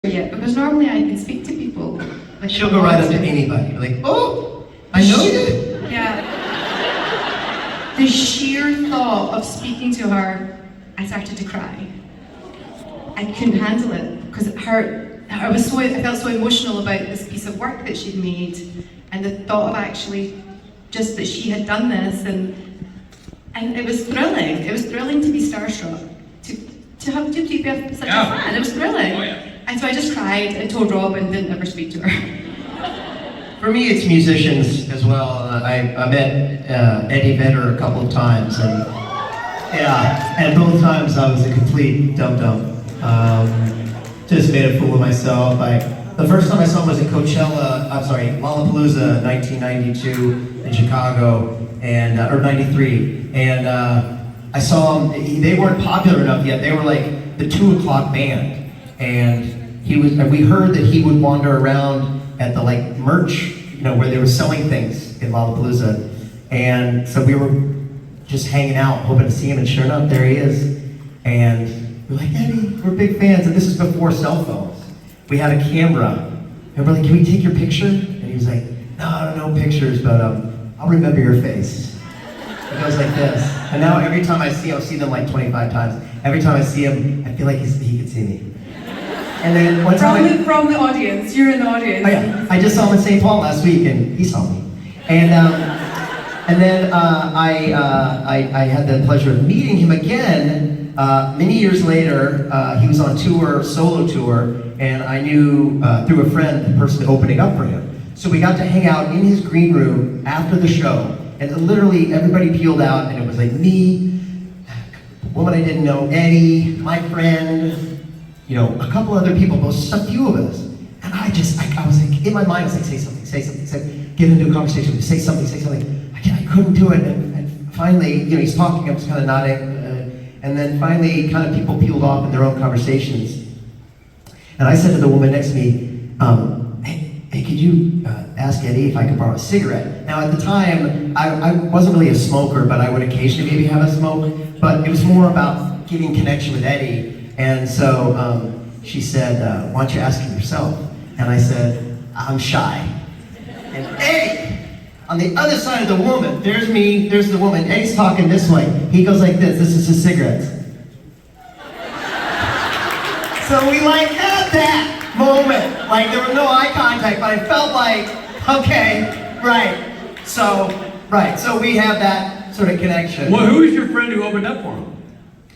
yet, because normally I can speak to people. Like, she'll go right up to anybody, like, oh, I know you. Yeah. The sheer thought of speaking to her, I started to cry. I couldn't handle it because I felt so emotional about this piece of work that she'd made, and the thought of actually just that she had done this, and it was thrilling. It was thrilling to be starstruck, to have to be such a fan. It was thrilling. Oh, yeah. And so I just cried and told Rob and didn't ever speak to her. For me, it's musicians as well. I met Eddie Vedder a couple of times, and both times I was a complete dum-dum. Just made a fool of myself. The first time I saw him was at Lollapalooza, 1992 in Chicago, or 93, and I saw him. They weren't popular enough yet. They were like the 2 o'clock band. And we heard that he would wander around at the like merch, where they were selling things in Lollapalooza. And so we were just hanging out, hoping to see him, and sure enough, there he is. And we're like, Eddie, we're big fans. And this is before cell phones. We had a camera, and we're like, can we take your picture? And he was like, no pictures, but I'll remember your face. It goes like this. And now every time I see him, I've seen them like 25 times. Every time I see him, I feel like he could see me. And then one time from the audience, you're in the audience. Oh yeah, I just saw him in St. Paul last week, and he saw me. And then I had the pleasure of meeting him again many years later. He was on tour, solo tour, and I knew through a friend the person opening up for him. So we got to hang out in his green room after the show, and literally everybody peeled out, and it was like me, a woman I didn't know, Eddie, my friend, a couple other people, but just a few of us. And I was like, in my mind, I was like, say something, get into a conversation, say something. I couldn't do it. And finally, he's talking, I was kind of nodding. And then finally, kind of people peeled off in their own conversations. And I said to the woman next to me, hey, could you ask Eddie if I could borrow a cigarette? Now at the time, I wasn't really a smoker, but I would occasionally maybe have a smoke. But it was more about getting connection with Eddie. And so she said, why don't you ask him yourself? And I said, I'm shy. And Eddie, on the other side of the woman, there's me, there's the woman, Eddie's talking this way. He goes like this is his cigarettes. So we had that moment. There was no eye contact, but I felt like, okay, right. So we have that sort of connection. Well, who is your friend who opened up for him?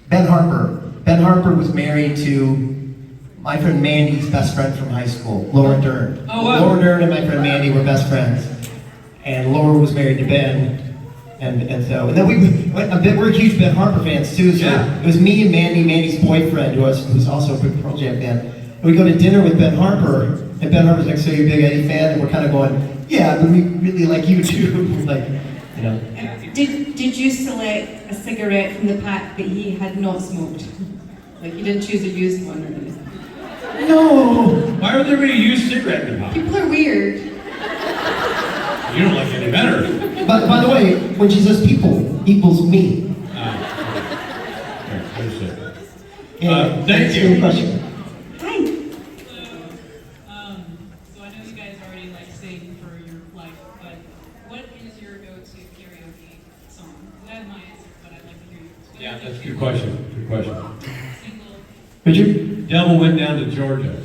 Ben Harper. Ben Harper was married to my friend Mandy's best friend from high school, Laura Dern. Oh, wow. Laura Dern and my friend Mandy were best friends. And Laura was married to Ben. And then we're huge Ben Harper fans too. So yeah. It was me and Mandy, Mandy's boyfriend, who's also a big Pearl Jam fan. And we go to dinner with Ben Harper, and Ben Harper's like, so you're a big Eddie fan? And we're kind of going, yeah, but we really like you too. Did you select a cigarette from the pack that he had not smoked? You didn't choose a used one or anything? No! Why are there any used cigarette in the box? People are weird. You don't like any better. But by the way, when she says people, equals me. Thank you. Question. Hi. So I know you guys already sing for your life, but what is your go-to karaoke song? I have my answer, but I'd like to hear yours. Yeah, that's a good question. Single. Richard? Devil went down to Georgia.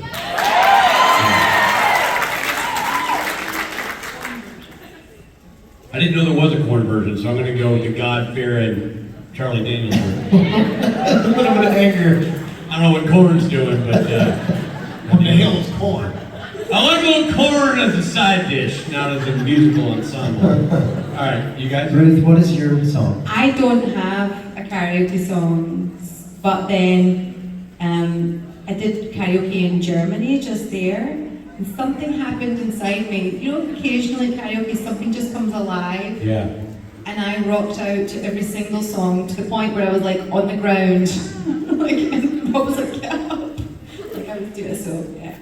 I didn't know there was a corn version, so I'm going to go with the God-fearing Charlie Daniels version. A little bit of anger. I don't know what corn's doing, but What the hell is corn? I like a little corn as a side dish, not as a musical ensemble. All right, you guys? Ruth, what is your song? I don't have a karaoke song, but then I did karaoke in Germany just there, and something happened inside me. Occasionally karaoke, something just comes alive. Yeah. And I rocked out to every single song to the point where I was on the ground, and Rob was like, get up. I would do it, so yeah.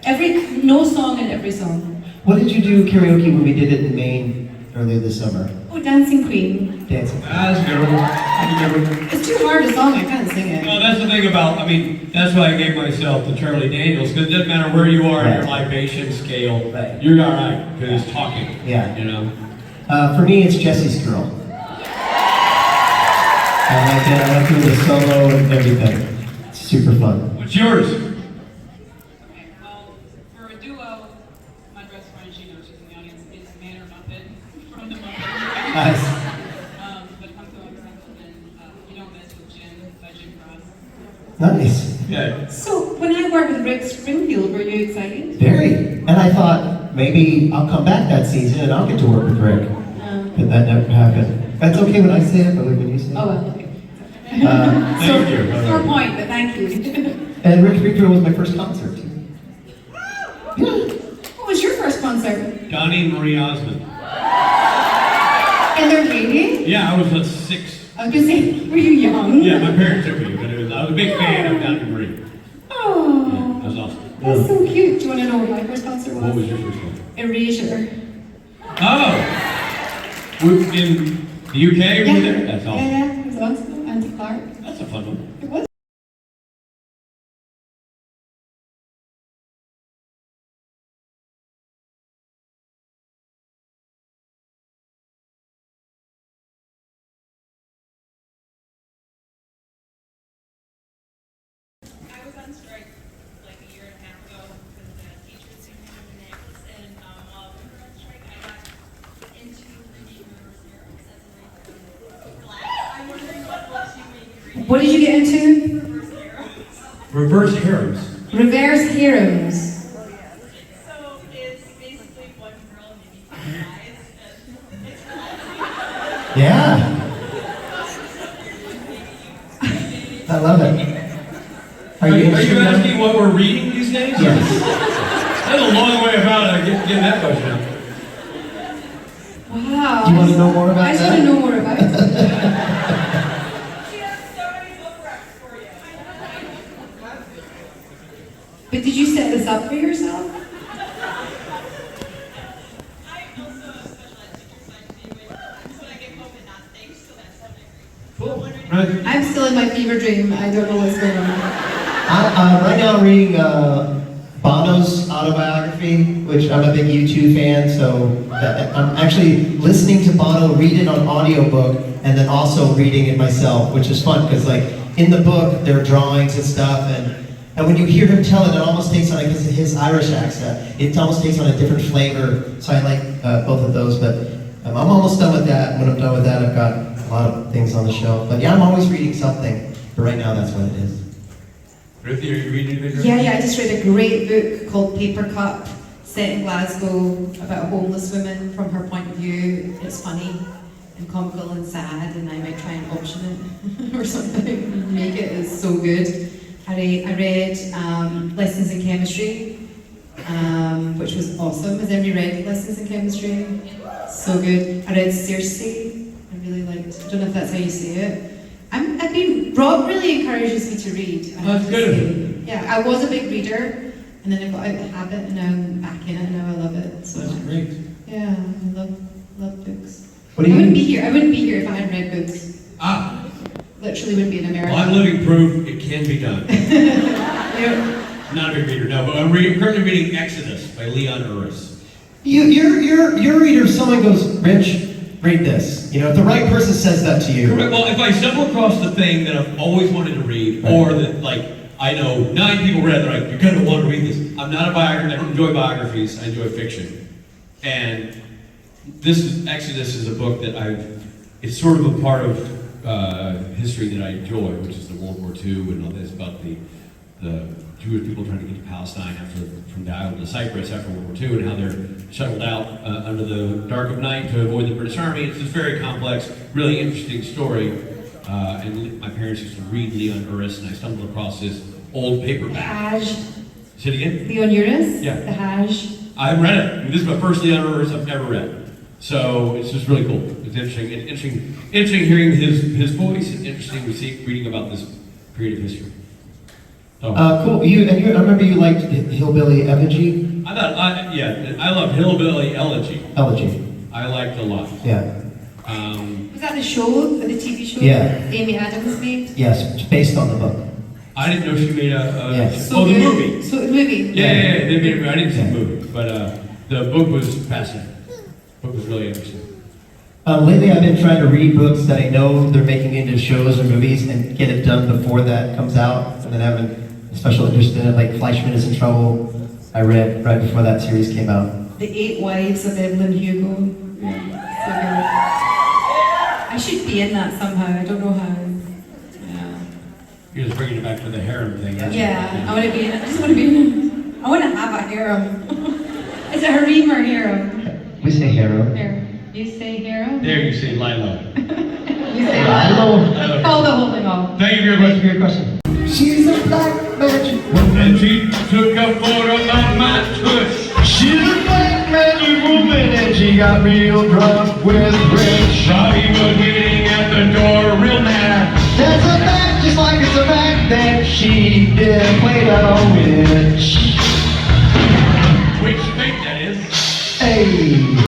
No song in every song. What did you do karaoke when we did it in Maine earlier this summer? Oh, Oh, Dancing Queen. Dancing. That's a good one. That's a good one. It's too hard a song, I can't sing it. No, that's the thing about, that's why I gave myself to Charlie Daniels, because it doesn't matter where you are in your libation scale, Right. you're all right, because it's talking. Yeah. You know? For me, it's Jesse's Girl. I like it. I like doing the solo and everything. It's super fun. What's yours? Okay, well, for a duo, my best friend, she knows she's in the audience, is Manor Muppet from the Muppets. Nice. But come to us and You Don't Mess with Jim by Jim Cross. Nice. Yeah. So, when I worked with Rick Springfield, were you excited? Very. And I thought maybe I'll come back that season and I'll get to work with Rick. But that never happened. That's okay when I say it, but when you say it. Oh, well, okay. Thank you. Sore point, but thank you. And Rick Springfield was my first concert. Yeah. What was your first concert? Donnie and Marie Osmond. In their baby? Yeah, I was 6. I was gonna say, were you young? Yeah, my parents took me, but I was a big fan of Donnie and Marie. Oh, Yeah, that was awesome. that's so cute. Do you want to know what my first concert was? What was your first one? Erasure. Oh! In the UK, were you there? That's awesome. Yeah, it was awesome. Auntie Clark. That's a fun one. It was. I was on strike like a year and a half ago because the teachers didn't have the necklace, and while we were on strike, I got into the name reverse arrows as a class. I'm wondering what books you may be reading. What did you get into? Reverse arrows. Reverse heroes. Reverse Heroes. So it's basically one girl and maybe 5 guys, and it's classic. Yeah. I love it. Are you interested now? asking what we're reading these days? Yes. That's a long way about getting that question out. Wow. Do you want to know more about I just that? want to know more about it. She has so many book recs for you. But did you set this up for yourself? I'm also a special ed teacher, so I just need to wait so I get home and not think, so that's what I read. Cool. Right. I'm still in my fever dream. I don't know what's going on. Right now I'm reading Bono's autobiography, which I'm a big U2 fan, so I'm actually listening to Bono read it on audiobook and then also reading it myself, which is fun because like in the book there are drawings and stuff, and when you hear him tell it, it almost takes on, like his Irish accent, it almost takes on a different flavor, so I like both of those, but I'm almost done with that. When I'm done with that, I've got a lot of things on the shelf, but yeah, I'm always reading something, but right now that's what it is. Ruthie, are you reading anything? Yeah, I just read a great book called Paper Cup, set in Glasgow, about a homeless woman from her point of view. It's funny and comical and sad, and I might try and option it or something. Make it. It's so good. I read Lessons in Chemistry, which was awesome. Has anybody read Lessons in Chemistry? So good. I read Circe. I really liked. I don't know if that's how you say it. Rob really encourages me to read. I have That's to good of say. him. Yeah, I was a big reader, and then I got out of the habit, and now I'm back in it, and now I love it. So That's great. yeah, I love books. What do I you wouldn't be here. I wouldn't be here if I hadn't read books. Ah, Literally wouldn't be in America. well, I'm living proof it can be done. Yeah. Not a big reader, no, but I'm currently reading Exodus by Leon Uris. You're a reader. If someone goes, Rich, read this. You know, if the right person says that to you. Correct. Well, if I stumble across the thing that I've always wanted to read, or that, like, I know 9 people read, they're like, you're gonna want to read this. I'm not a biographer, I don't enjoy biographies, I enjoy fiction. And Exodus is a book that it's sort of a part of history that I enjoy, which is the World War II and all this about the Jewish people trying to get to Palestine from the island of Cyprus after World War II, and how they're shuttled out under the dark of night to avoid the British Army. It's this very complex, really interesting story. And my parents used to read Leon Uris, and I stumbled across this old The paperback. Hajj. Say it again? Leon Uris? Yeah. The Hajj. I haven't read it. This is my first Leon Uris I've ever read. So it's just really cool. It's interesting hearing his voice, and interesting reading about this period of history. Oh. Cool. I remember you liked Hillbilly Elegy. I love Hillbilly Elegy. Elegy. I liked a lot. Yeah. Was that the show, the TV show Yeah. Amy Adams made? Yes, it's based on the book. I didn't know she made a Yes. oh, the movie. So the movie. Yeah, they made a movie. I didn't see the movie, but the book was fascinating. The book was really interesting. Lately, I've been trying to read books that I know they're making into shows or movies and get it done before that comes out. And then having a special interest in it, like Fleischman is in Trouble. I read right before that series came out. The Eight Wives of Evelyn Hugo. Yeah, so good. I should be in that somehow. I don't know how. Yeah. You're just bringing it back to the harem thing. aren't you? Yeah, I want to be in it. I just want to be in it. I want to have a harem. Is it harem or harem? We say hero. Harem. You say harem? There you say Lilo. You say Lilo. Call the whole thing off. Thank you Thank you very much. for your question. She's a black magic And she took a photo of my tush. She's a black magic woman and she got real drunk with Rich. Shawty was waiting at the door, real mad. That's a fact, just like it's a fact that she did play a witch. Which Speight that is. Hey.